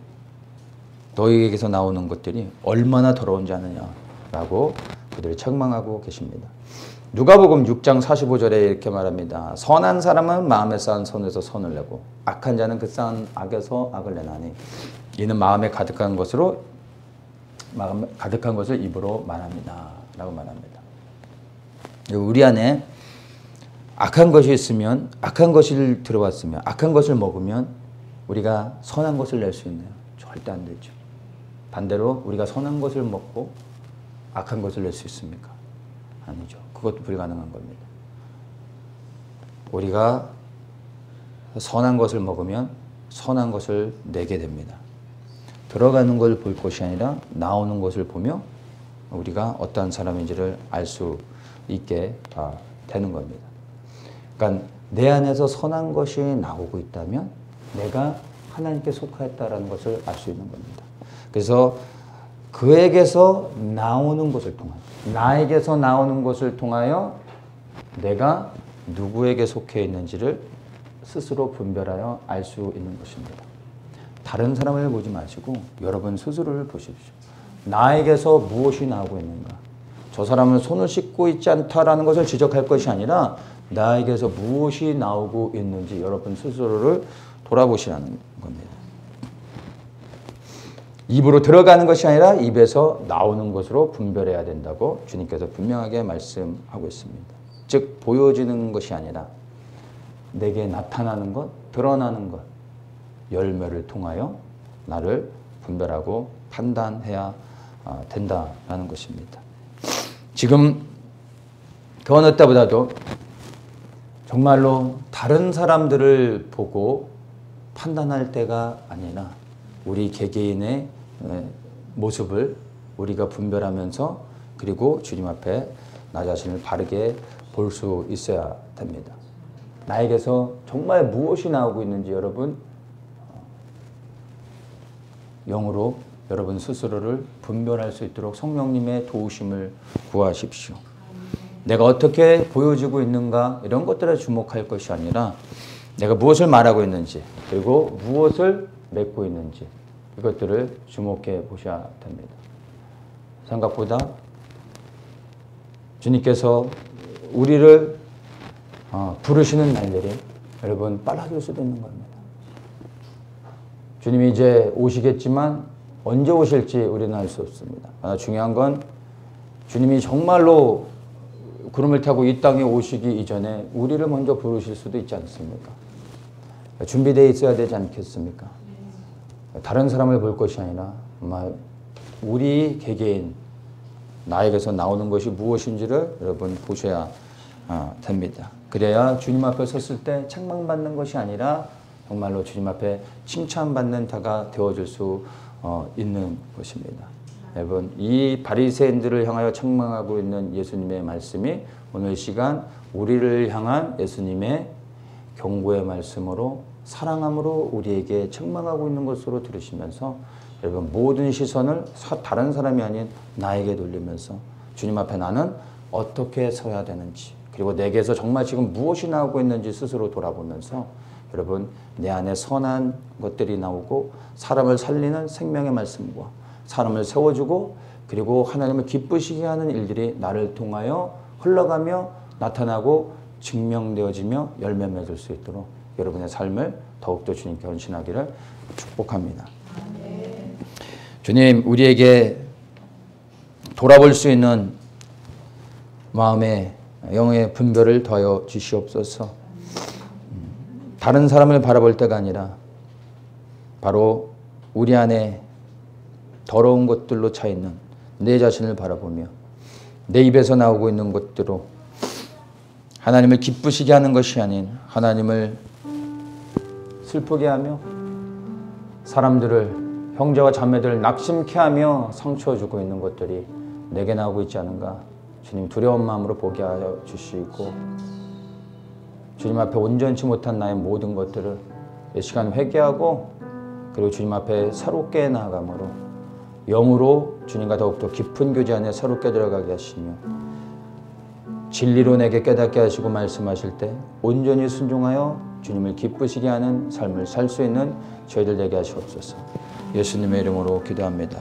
너희에게서 나오는 것들이 얼마나 더러운지 아느냐라고 그들을 책망하고 계십니다. 누가복음 6장 45절에 이렇게 말합니다. 선한 사람은 마음에 쌓은 선에서 선을 내고 악한 자는 그 쌓은 악에서 악을 내나니 이는 마음에 가득한 것을 입으로 말합니다 라고 말합니다. 우리 안에 악한 것이 있으면 악한 것을 들어왔으면 악한 것을 먹으면 우리가 선한 것을 낼 수 있나요? 절대 안 되죠. 반대로 우리가 선한 것을 먹고 악한 것을 낼 수 있습니까? 아니죠. 그것도 불가능한 겁니다. 우리가 선한 것을 먹으면 선한 것을 내게 됩니다. 들어가는 것을 볼 것이 아니라 나오는 것을 보며 우리가 어떠한 사람인지를 알 수 있게 되는 겁니다. 그러니까 내 안에서 선한 것이 나오고 있다면 내가 하나님께 속하였다라는 것을 알 수 있는 겁니다. 그래서 그에게서 나오는 것을 통하여, 나에게서 나오는 것을 통하여 내가 누구에게 속해 있는지를 스스로 분별하여 알 수 있는 것입니다. 다른 사람을 보지 마시고 여러분 스스로를 보십시오. 나에게서 무엇이 나오고 있는가? 저 사람은 손을 씻고 있지 않다라는 것을 지적할 것이 아니라 나에게서 무엇이 나오고 있는지 여러분 스스로를 돌아보시라는 겁니다. 입으로 들어가는 것이 아니라 입에서 나오는 것으로 분별해야 된다고 주님께서 분명하게 말씀하고 있습니다. 즉 보여지는 것이 아니라 내게 나타나는 것, 드러나는 것, 열매를 통하여 나를 분별하고 판단해야 된다라는 것입니다. 지금 그 어느 때보다도 정말로 다른 사람들을 보고 판단할 때가 아니라 우리 개개인의 모습을 우리가 분별하면서 그리고 주님 앞에 나 자신을 바르게 볼 수 있어야 됩니다. 나에게서 정말 무엇이 나오고 있는지 여러분 영으로 여러분 스스로를 분별할 수 있도록 성령님의 도우심을 구하십시오. 내가 어떻게 보여지고 있는가 이런 것들에 주목할 것이 아니라 내가 무엇을 말하고 있는지 그리고 무엇을 맺고 있는지 이것들을 주목해 보셔야 됩니다. 생각보다 주님께서 우리를 부르시는 날들이 여러분 빨라질 수도 있는 겁니다. 주님이 이제 오시겠지만 언제 오실지 우리는 알 수 없습니다. 그러나 중요한 건 주님이 정말로 구름을 타고 이 땅에 오시기 이전에 우리를 먼저 부르실 수도 있지 않습니까? 준비되어 있어야 되지 않겠습니까? 다른 사람을 볼 것이 아니라 정말 우리 개개인 나에게서 나오는 것이 무엇인지를 여러분 보셔야 됩니다. 그래야 주님 앞에 섰을 때 책망받는 것이 아니라 정말로 주님 앞에 칭찬받는 자가 되어줄 수 있는 것입니다. 여러분 이 바리새인들을 향하여 책망하고 있는 예수님의 말씀이 오늘 시간 우리를 향한 예수님의 경고의 말씀으로 사랑함으로 우리에게 책망하고 있는 것으로 들으시면서 여러분 모든 시선을 다른 사람이 아닌 나에게 돌리면서 주님 앞에 나는 어떻게 서야 되는지 그리고 내게서 정말 지금 무엇이 나오고 있는지 스스로 돌아보면서 여러분 내 안에 선한 것들이 나오고 사람을 살리는 생명의 말씀과 사람을 세워주고 그리고 하나님을 기쁘시게 하는 일들이 나를 통하여 흘러가며 나타나고 증명되어지며 열매 맺을 수 있도록 여러분의 삶을 더욱더 주님께 헌신하기를 축복합니다. 주님 우리에게 돌아볼 수 있는 마음의 영의 분별을 더하여 주시옵소서. 다른 사람을 바라볼 때가 아니라 바로 우리 안에 더러운 것들로 차 있는 내 자신을 바라보며 내 입에서 나오고 있는 것들로 하나님을 기쁘시게 하는 것이 아닌 하나님을 슬프게 하며 사람들을 형제와 자매들을 낙심케 하며 상처 주고 있는 것들이 내게 나오고 있지 않은가 주님 두려운 마음으로 보게 하여 주시고 주님 앞에 온전치 못한 나의 모든 것들을 이 시간 회개하고 그리고 주님 앞에 새롭게 나아감으로 영으로 주님과 더욱더 깊은 교제 안에 새롭게 들어가게 하시며 진리로 내게 깨닫게 하시고 말씀하실 때 온전히 순종하여 주님을 기쁘시게 하는 삶을 살 수 있는 저희들 되게 하시옵소서. 예수님의 이름으로 기도합니다.